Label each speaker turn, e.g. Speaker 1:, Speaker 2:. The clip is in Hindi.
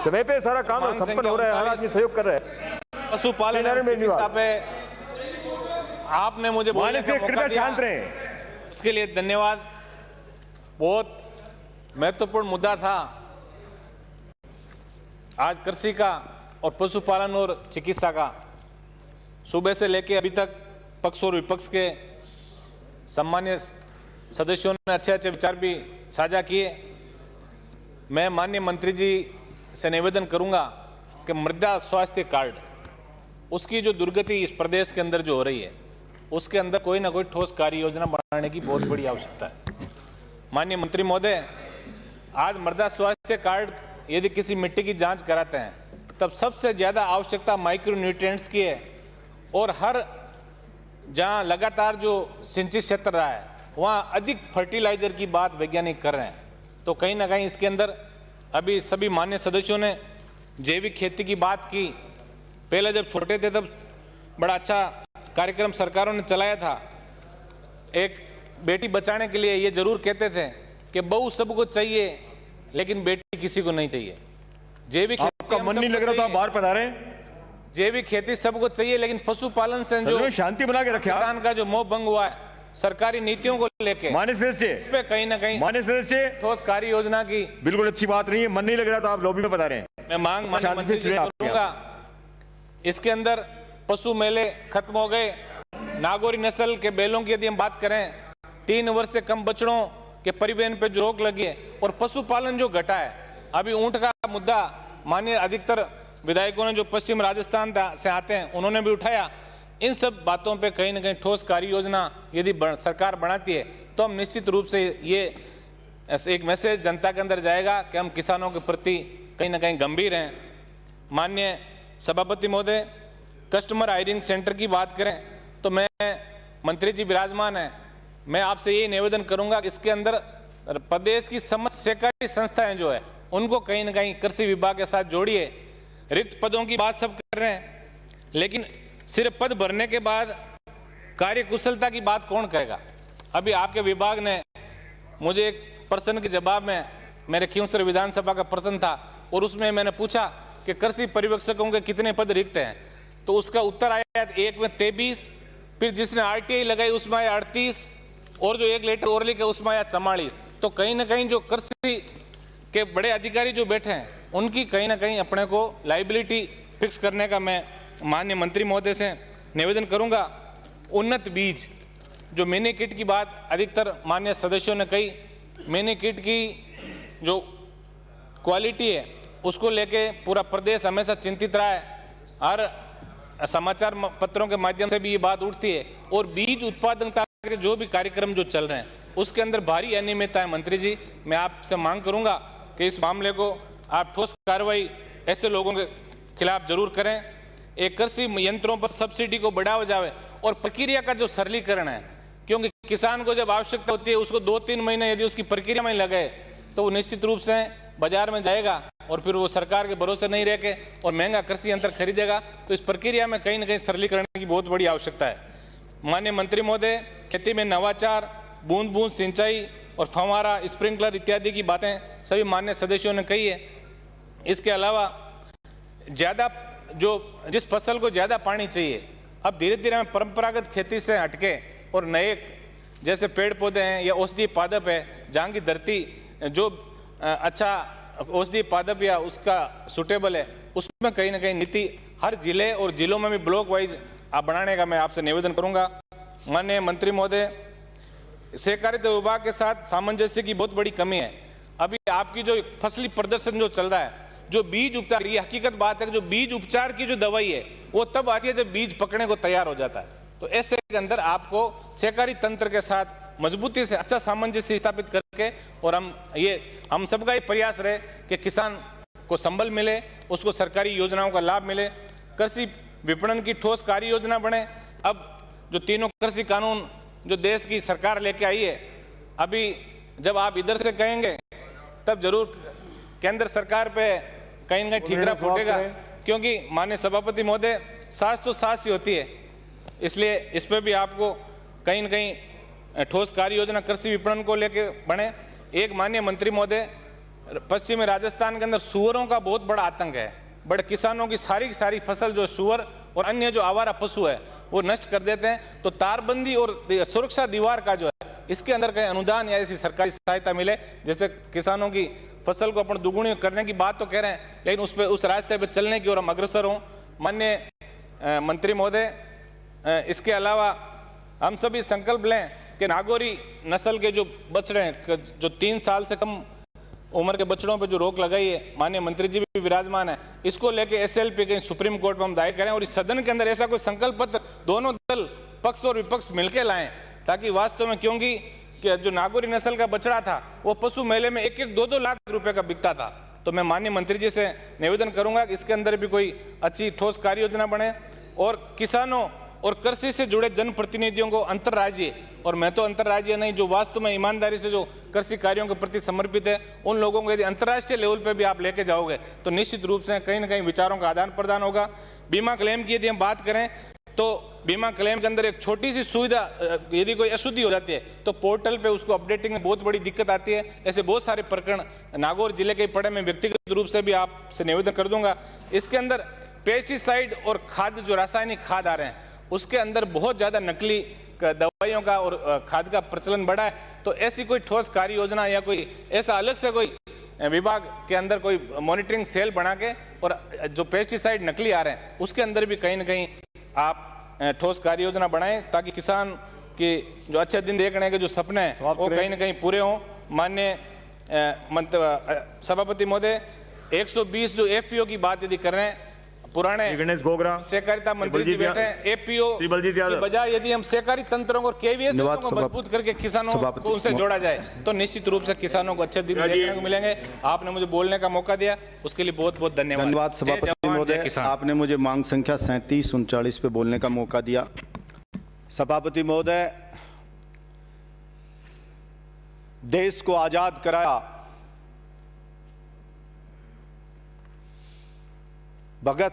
Speaker 1: समय पे सारा काम संपन्न हो रहा है, हर आदमी सहयोग कर रहा है।
Speaker 2: पशुपालन एवं चिकित्सा पे आपने मुझे बोलने का मौका दिया,
Speaker 1: शांत रहे,
Speaker 2: उसके लिए धन्यवाद। बहुत महत्वपूर्ण मुद्दा था आज कृषि का और पशुपालन और चिकित्सा का। सुबह से लेकर अभी तक पक्ष और विपक्ष के सम्मान्य सदस्यों ने अच्छे अच्छे विचार भी साझा किए। मैं माननीय मंत्री जी से निवेदन करूंगा कि मृदा स्वास्थ्य कार्ड, उसकी जो दुर्गति इस प्रदेश के अंदर जो हो रही है, उसके अंदर कोई ना कोई ठोस कार्य योजना बनाने की बहुत बड़ी आवश्यकता है। माननीय मंत्री महोदय, आज मृदा स्वास्थ्य कार्ड यदि किसी मिट्टी की जांच कराते हैं तब सबसे ज़्यादा आवश्यकता माइक्रो न्यूट्रिएंट्स की है, और हर जहां लगातार जो सिंचित क्षेत्र रहा है वहां अधिक फर्टिलाइजर की बात वैज्ञानिक कर रहे हैं। तो कहीं ना कहीं इसके अंदर अभी सभी मान्य सदस्यों ने जैविक खेती की बात की। पहले जब छोटे थे तब बड़ा अच्छा कार्यक्रम सरकारों ने चलाया था। एक बेटी बचाने के लिए ये जरूर कहते थे कि बहू सबको चाहिए लेकिन बेटी किसी को नहीं चाहिए। जैविक
Speaker 1: आपका मन नहीं लग रहा था, बाहर पधारे।
Speaker 2: जैविक खेती सबको चाहिए, लेकिन पशुपालन से जो
Speaker 1: शांति बना के रखे,
Speaker 2: किसान का जो मोह भंग हुआ है सरकारी नीतियों को लेके,
Speaker 1: माननीय सदस्य
Speaker 2: इस पे कहीं ना कहीं
Speaker 1: माननीय सदस्य
Speaker 2: ठोस कार्य योजना की
Speaker 1: बिल्कुल अच्छी बात नहीं है। मन नहीं लग रहा था, आप लॉबी में बता रहे हैं।
Speaker 2: मैं मांग माननीय मंत्री जी से करूंगा, इसके अंदर पशु मेले खत्म हो गए। नागौरी नस्ल के बैलों की यदि हम बात करें, 3 वर्ष से कम बछड़ों के परिवहन पे जो रोक लगी है, और पशुपालन जो घटा है। अभी ऊंट का मुद्दा माननीय अधिकतर विधायकों ने जो पश्चिम राजस्थान से आते हैं उन्होंने भी उठाया। इन सब बातों पे कहीं ना कहीं ठोस कार्य योजना यदि सरकार बनाती है तो हम निश्चित रूप से ये एक मैसेज जनता के अंदर जाएगा कि हम किसानों के प्रति कहीं ना कहीं गंभीर हैं। माननीय सभापति महोदय, कस्टमर हायरिंग सेंटर की बात करें तो मैं मंत्री जी विराजमान हैं, मैं आपसे ये निवेदन करूंगा कि इसके अंदर प्रदेश की समस्त सहकारी संस्थाएं जो है उनको कहीं ना कहीं कृषि विभाग के साथ जोड़िए। रिक्त पदों की बात सब कर रहे हैं, लेकिन सिर्फ पद भरने के बाद कार्य कुशलता की बात कौन करेगा? अभी आपके विभाग ने मुझे एक प्रश्न के जवाब में, मेरे खियूंसर विधानसभा का प्रश्न था और उसमें मैंने पूछा कि कृषि पर्यवेक्षकों के कितने पद रिक्त हैं, तो उसका उत्तर आया एक में 23, फिर जिसने RTI लगाई उसमें आया 38, और जो एक लेटर और लिखा उसमें आया 44। तो कहीं ना कहीं जो कृषि के बड़े अधिकारी जो बैठे हैं उनकी कहीं ना कहीं अपने को लाइबिलिटी फिक्स करने का मैं माननीय मंत्री महोदय से निवेदन करूंगा। उन्नत बीज, जो मिनी किट की बात अधिकतर माननीय सदस्यों ने कही, मिनी किट की जो क्वालिटी है उसको लेके पूरा प्रदेश हमेशा चिंतित रहा है। हर समाचार पत्रों के माध्यम से भी ये बात उठती है, और बीज उत्पादकता के जो भी कार्यक्रम जो चल रहे हैं उसके अंदर भारी अनियमितता है। मंत्री जी, मैं आपसे मांग करूंगा कि इस मामले को आप ठोस कार्रवाई ऐसे लोगों के खिलाफ जरूर करें। एक कृषि यंत्रों पर सब्सिडी को बढ़ावा जाए, और प्रक्रिया का जो सरलीकरण है, क्योंकि किसान को जब आवश्यकता होती है उसको 2-3 महीने यदि उसकी प्रक्रिया में लगे तो वो निश्चित रूप से बाजार में जाएगा और फिर वो सरकार के भरोसे नहीं रह के और महंगा कृषि यंत्र खरीदेगा। तो इस प्रक्रिया में कहीं ना कहीं सरलीकरण की बहुत बड़ी आवश्यकता है। माननीय मंत्री महोदय, खेती में नवाचार, बूंद बूंद सिंचाई और फव्वारा, स्प्रिंकलर इत्यादि की बातें सभी मान्य सदस्यों ने कही है। इसके अलावा ज़्यादा जो जिस फसल को ज़्यादा पानी चाहिए, अब धीरे धीरे हमें परंपरागत खेती से हटके और नए जैसे पेड़ पौधे हैं या औषधीय पादप है, जहाँ की धरती जो अच्छा औषधीय पादप या उसका सुटेबल है, उसमें कहीं ना कहीं नीति हर जिले और जिलों में भी ब्लॉक वाइज आप बनाने का मैं आपसे निवेदन करूंगा। माननीय मंत्री महोदय, सहकारिता विभाग के साथ सामंजस्य की बहुत बड़ी कमी है। अभी आपकी जो फसली प्रदर्शन जो चल रहा है, जो बीज उपचार, ये हकीकत बात है कि जो बीज उपचार की जो दवाई है वो तब आती है जब बीज पकने को तैयार हो जाता है। तो ऐसे के अंदर आपको सहकारी तंत्र के साथ मजबूती से अच्छा सामंजस्य स्थापित करके, और हम सबका ये प्रयास रहे कि किसान को संबल मिले, उसको सरकारी योजनाओं का लाभ मिले, कृषि विपणन की ठोस कार्य योजना बने। अब जो तीनों कृषि कानून जो देश की सरकार लेके आई है, अभी जब आप इधर से कहेंगे तब जरूर केंद्र सरकार पे कहीं ना कहीं ठीकरा फूटेगा, क्योंकि माननीय सभापति महोदय, सास तो सास ही होती है। इसलिए इस पर भी आपको कहीं न कहीं ठोस कार्य योजना कृषि विपणन को लेकर बने। एक माननीय मंत्री महोदय, पश्चिमी राजस्थान के अंदर सुअरों का बहुत बड़ा आतंक है। बड़े किसानों की सारी फसल जो सुअर और अन्य जो आवारा पशु है वो नष्ट कर देते हैं। तो तारबंदी और सुरक्षा दीवार का जो है इसके अंदर कहीं अनुदान या ऐसी सरकारी सहायता मिले, जैसे किसानों की फसल को अपन दुगुनी करने की बात तो कह रहे हैं, लेकिन उस रास्ते पे चलने की ओर हम अग्रसर हों। माननीय मंत्री महोदय, इसके अलावा हम सभी संकल्प लें कि नागौरी नस्ल के जो बछड़े हैं, जो 3 साल से कम उम्र के बछड़ों पे जो रोक लगाई है, माननीय मंत्री जी भी विराजमान है, इसको लेके एसएलपी कहीं सुप्रीम कोर्ट में हम दायर करें और इस सदन के अंदर ऐसा कोई संकल्प पत्र दोनों दल पक्ष और विपक्ष मिलकर लाएं, ताकि वास्तव में, क्योंकि कि जो नागौरी नस्ल का बछड़ा था वो पशु मेले में 1-2 लाख रुपए का बिकता था। तो मैं माननीय मंत्री जी से निवेदन करूंगा कि इसके अंदर भी कोई अच्छी ठोस कार्य योजना बने और किसानों और कृषि से जुड़े जनप्रतिनिधियों को अंतर्राज्यीय, और मैं तो अंतर्राज्यीय नहीं, जो वास्तव में ईमानदारी से जो कृषि कार्यों के प्रति समर्पित है, उन लोगों को यदि अंतर्राष्ट्रीय लेवल पे भी आप लेके जाओगे तो निश्चित रूप से कहीं ना कहीं विचारों का आदान प्रदान होगा। बीमा क्लेम की यदि हम बात करें तो बीमा क्लेम के अंदर एक छोटी सी सुविधा, यदि कोई अशुद्धि हो जाती है तो पोर्टल पे उसको अपडेटिंग में बहुत बड़ी दिक्कत आती है। ऐसे बहुत सारे प्रकरण नागौर जिले के पड़े में व्यक्तिगत रूप से भी आपसे निवेदन कर दूंगा। इसके अंदर पेस्टिसाइड और खाद, जो रासायनिक खाद आ रहे हैं, उसके अंदर बहुत ज़्यादा नकली दवाइयों का और खाद का प्रचलन बढ़ा है। तो ऐसी कोई ठोस कार्य योजना या कोई ऐसा अलग से कोई विभाग के अंदर कोई मॉनिटरिंग सेल बना के, और जो पेस्टिसाइड नकली आ रहे हैं उसके अंदर भी कहीं ना कहीं आप ठोस कार्य योजना बनाएं, ताकि किसान के जो अच्छे दिन देखने के जो सपने हैं वो कहीं ना कहीं पूरे हों। माननीय सभापति महोदय, 120 जो एफपीओ की बात यदि कर रहे हैं, पुराने
Speaker 1: गणेश गोगरा,
Speaker 2: सहकारिता मंत्री जी बैठे हैं, एपीओ की बजाय यदि हम सहकारी तंत्रों और केवीएस को मजबूत करके किसानों को उनसे जोड़ा जाए तो निश्चित रूप से किसानों को अच्छे दिन देखने को मिलेंगे। आपने मुझे बोलने का मौका दिया, उसके लिए बहुत बहुत धन्यवाद।
Speaker 3: धन्यवाद सभापति महोदय, आपने मुझे मांग संख्या 3739 पे बोलने का मौका दिया। सभापति महोदय, देश को आजाद कराया भगत